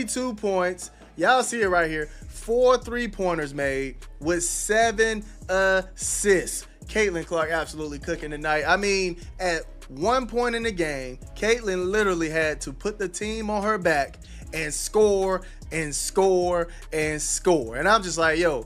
2 points. Y'all see it right here. 4 3-pointers made with 7 assists. Caitlin Clark absolutely cooking tonight. I mean, at one point in the game, Caitlin literally had to put the team on her back and score and score and score. And I'm just like, yo,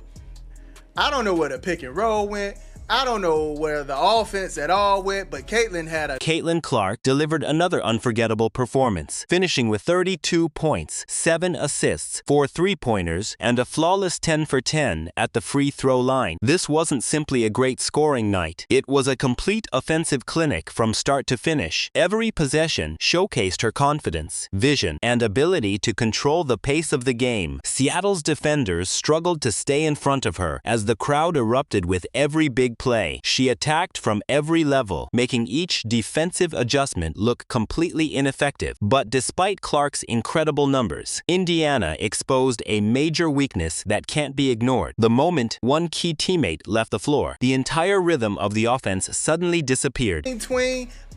I don't know where the pick and roll went. I don't know where the offense at all went, but Caitlin Clark delivered another unforgettable performance, finishing with 32 points, 7 assists, 4 3-pointers, and a flawless 10 for 10 at the free throw line. This wasn't simply a great scoring night. It was a complete offensive clinic from start to finish. Every possession showcased her confidence, vision, and ability to control the pace of the game. Seattle's defenders struggled to stay in front of her as the crowd erupted with every big play. She attacked from every level, making each defensive adjustment look completely ineffective. But despite Clark's incredible numbers, Indiana exposed a major weakness that can't be ignored. The moment one key teammate left the floor, the entire rhythm of the offense suddenly disappeared.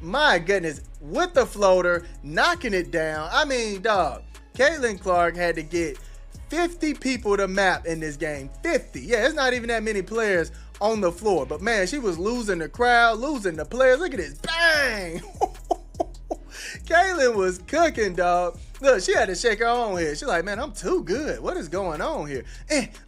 My goodness, with the floater, knocking it down. I mean, dog, Caitlin Clark had to get 50 people to map in this game. 50. Yeah, it's not even that many players on the floor. But, man, she was losing the crowd, losing the players. Look at this. Bang! Caitlin was cooking, dog. Look, she had to shake her own head. She's like, man, I'm too good. What is going on here?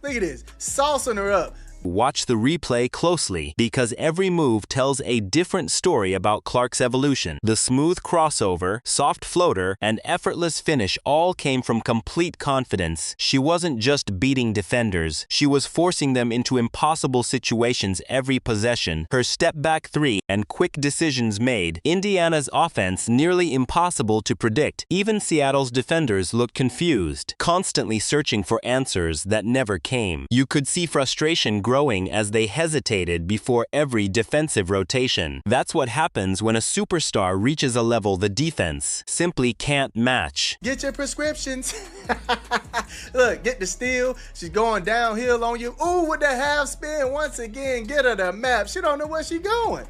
Look at this. Saucing her up. Watch the replay closely because every move tells a different story about Clark's evolution. The smooth crossover, soft floater, and effortless finish all came from complete confidence. She wasn't just beating defenders, she was forcing them into impossible situations every possession. Her step-back three and quick decisions made Indiana's offense nearly impossible to predict. Even Seattle's defenders looked confused, constantly searching for answers that never came. You could see frustration growing as they hesitated before every defensive rotation. That's what happens when a superstar reaches a level the defense simply can't match. Get your prescriptions. Look, get the steal. She's going downhill on you. Ooh, with the half spin once again. Get her the map. She don't know where she's going.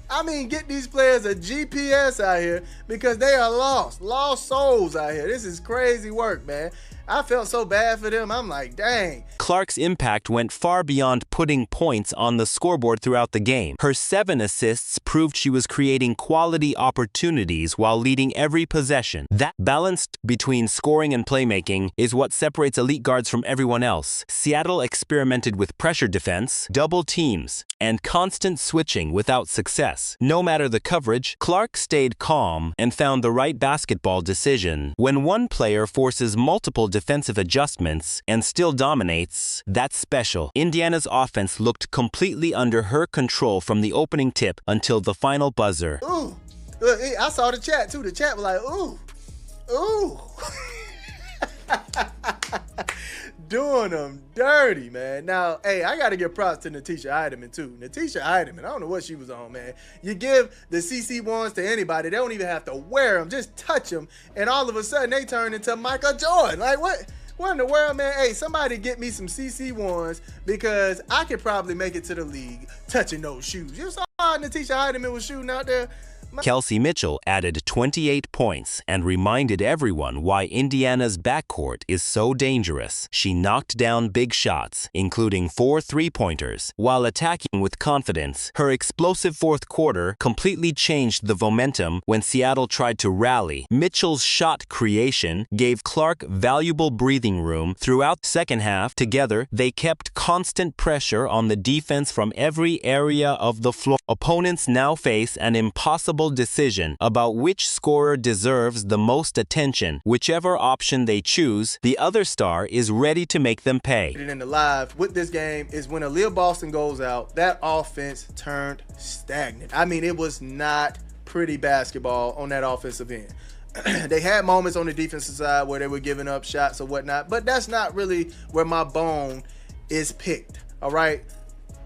I mean, get these players a GPS out here because they are lost souls out here. This is crazy work, man. I felt so bad for them. I'm like, dang. Clark's impact went far beyond putting points on the scoreboard throughout the game. Her 7 assists proved she was creating quality opportunities while leading every possession. That balance between scoring and playmaking is what separates elite guards from everyone else. Seattle experimented with pressure defense, double teams, and constant switching without success. No matter the coverage, Clark stayed calm and found the right basketball decision. When one player forces multiple defensive adjustments and still dominates, that's special. Indiana's offense looked completely under her control from the opening tip until the final buzzer. Ooh, look, I saw the chat too. The chat was like, ooh, ooh. Doing them dirty, man. Now, hey, I got to give props to Natisha Heidemann, too. Natisha Heidemann, I don't know what she was on, man. You give the CC1s to anybody, they don't even have to wear them, just touch them, and all of a sudden, they turn into Michael Jordan. Like, what in the world, man? Hey, somebody get me some CC1s because I could probably make it to the league touching those shoes. You saw how Natisha Heidemann was shooting out there? Kelsey Mitchell added 28 points and reminded everyone why Indiana's backcourt is so dangerous. She knocked down big shots, including 4 3-pointers, while attacking with confidence. Her explosive fourth quarter completely changed the momentum when Seattle tried to rally. Mitchell's shot creation gave Clark valuable breathing room throughout the second half. Together, they kept constant pressure on the defense from every area of the floor. Opponents now face an impossible decision about which scorer deserves the most attention. Whichever option they choose, the other star is ready to make them pay. In the live with this game is when Aaliyah Boston goes out, that offense turned stagnant. I mean, it was not pretty basketball on that offensive end. They had moments on the defensive side where they were giving up shots or whatnot, but that's not really where my bone is picked, all right?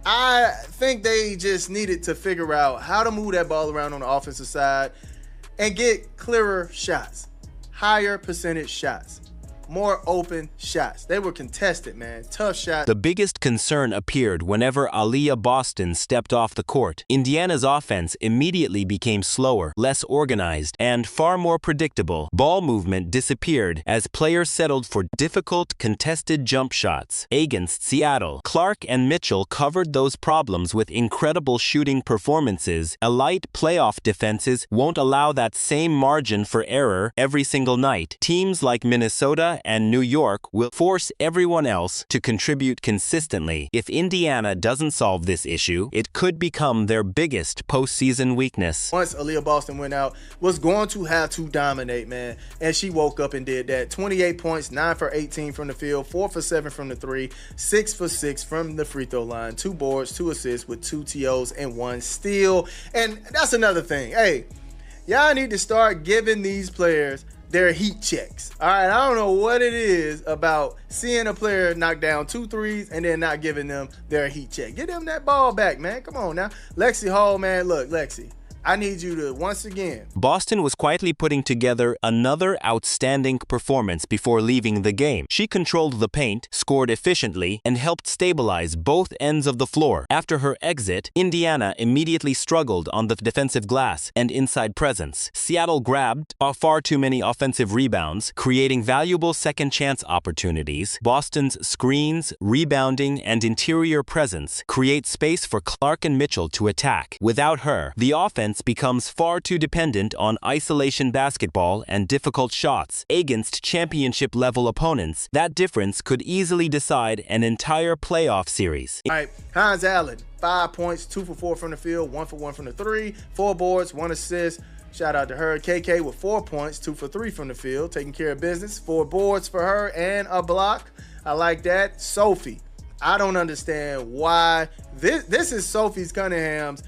I think they just needed to figure out how to move that ball around on the offensive side and get clearer shots, higher percentage shots. more open shots. They were contested, man. Tough shots. The biggest concern appeared whenever Aaliyah Boston stepped off the court. Indiana's offense immediately became slower, less organized, and far more predictable. Ball movement disappeared as players settled for difficult, contested jump shots. Against Seattle, Clark and Mitchell covered those problems with incredible shooting performances. Elite playoff defenses won't allow that same margin for error every single night. Teams like Minnesota and New York will force everyone else to contribute consistently. If Indiana doesn't solve this issue, it could become their biggest postseason weakness. Once Aaliyah Boston went out, was going to have to dominate, man. And she woke up and did that. 28 points, 9 for 18 from the field, 4 for 7 from the 3, 6 for 6 from the free throw line, 2 boards, 2 assists with 2 TOs and 1 steal. And that's another thing. Hey, y'all need to start giving these players their heat checks. All right, I don't know what it is about seeing a player knock down 2 threes and then not giving them their heat check. Get them that ball back, man. Come on now. Lexi Hall, man. Look, Lexi, I need you to, once again. Boston was quietly putting together another outstanding performance before leaving the game. She controlled the paint, scored efficiently, and helped stabilize both ends of the floor. After her exit, Indiana immediately struggled on the defensive glass and inside presence. Seattle grabbed far too many offensive rebounds, creating valuable second-chance opportunities. Boston's screens, rebounding, and interior presence create space for Clark and Mitchell to attack. Without her, the offense becomes far too dependent on isolation basketball and difficult shots. Against championship-level opponents, that difference could easily decide an entire playoff series. All right, Hines Allen, 5 points, 2 for 4 from the field, 1 for 1 from the 3, 4 boards, 1 assist. Shout out to her. KK with 4 points, 2 for 3 from the field, taking care of business. 4 boards for her and a block. I like that. Sophie, I don't understand why. This is Sophie Cunningham's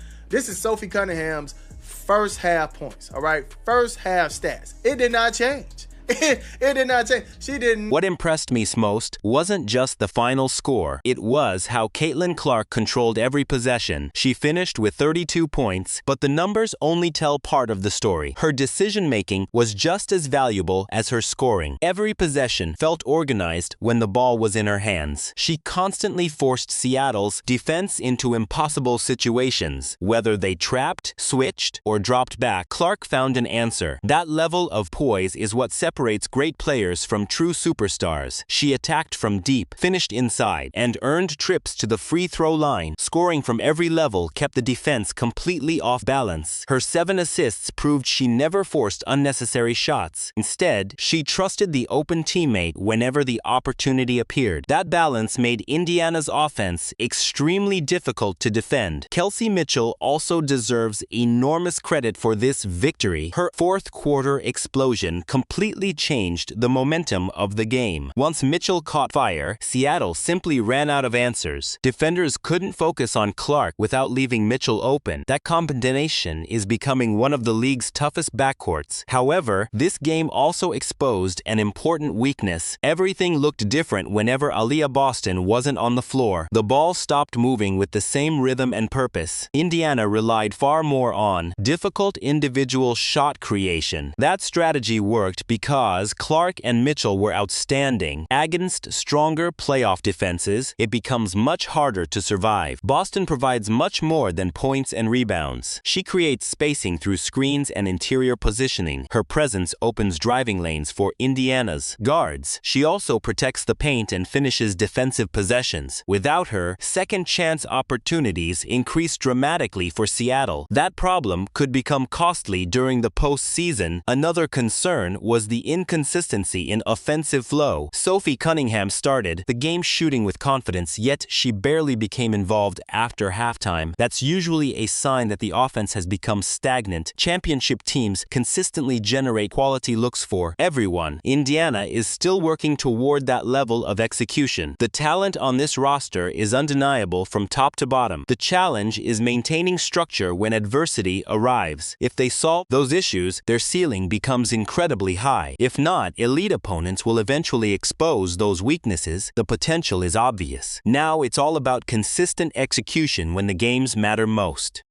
first half points, all right? First half stats. It did not change. It did not change. She didn't. What impressed me most wasn't just the final score. It was how Caitlin Clark controlled every possession. She finished with 32 points, but the numbers only tell part of the story. Her decision-making was just as valuable as her scoring. Every possession felt organized when the ball was in her hands. She constantly forced Seattle's defense into impossible situations. Whether they trapped, switched, or dropped back, Clark found an answer. That level of poise is what separates great players from true superstars. She attacked from deep, finished inside, and earned trips to the free throw line. Scoring from every level kept the defense completely off balance. Her 7 assists proved she never forced unnecessary shots. Instead, she trusted the open teammate whenever the opportunity appeared. That balance made Indiana's offense extremely difficult to defend. Kelsey Mitchell also deserves enormous credit for this victory. Her fourth quarter explosion completely changed the momentum of the game. Once Mitchell caught fire, Seattle simply ran out of answers. Defenders couldn't focus on Clark without leaving Mitchell open. That combination is becoming one of the league's toughest backcourts. However, this game also exposed an important weakness. Everything looked different whenever Aaliyah Boston wasn't on the floor. The ball stopped moving with the same rhythm and purpose. Indiana relied far more on difficult individual shot creation. That strategy worked because Clark and Mitchell were outstanding. Against stronger playoff defenses, it becomes much harder to survive. Boston provides much more than points and rebounds. She creates spacing through screens and interior positioning. Her presence opens driving lanes for Indiana's guards. She also protects the paint and finishes defensive possessions. Without her, second-chance opportunities increase dramatically for Seattle. That problem could become costly during the postseason. Another concern was the inconsistency in offensive flow. Sophie Cunningham started the game shooting with confidence, yet she barely became involved after halftime. That's usually a sign that the offense has become stagnant. Championship teams consistently generate quality looks for everyone. Indiana is still working toward that level of execution. The talent on this roster is undeniable from top to bottom. The challenge is maintaining structure when adversity arrives. If they solve those issues, their ceiling becomes incredibly high. If not, elite opponents will eventually expose those weaknesses. The potential is obvious. Now it's all about consistent execution when the games matter most.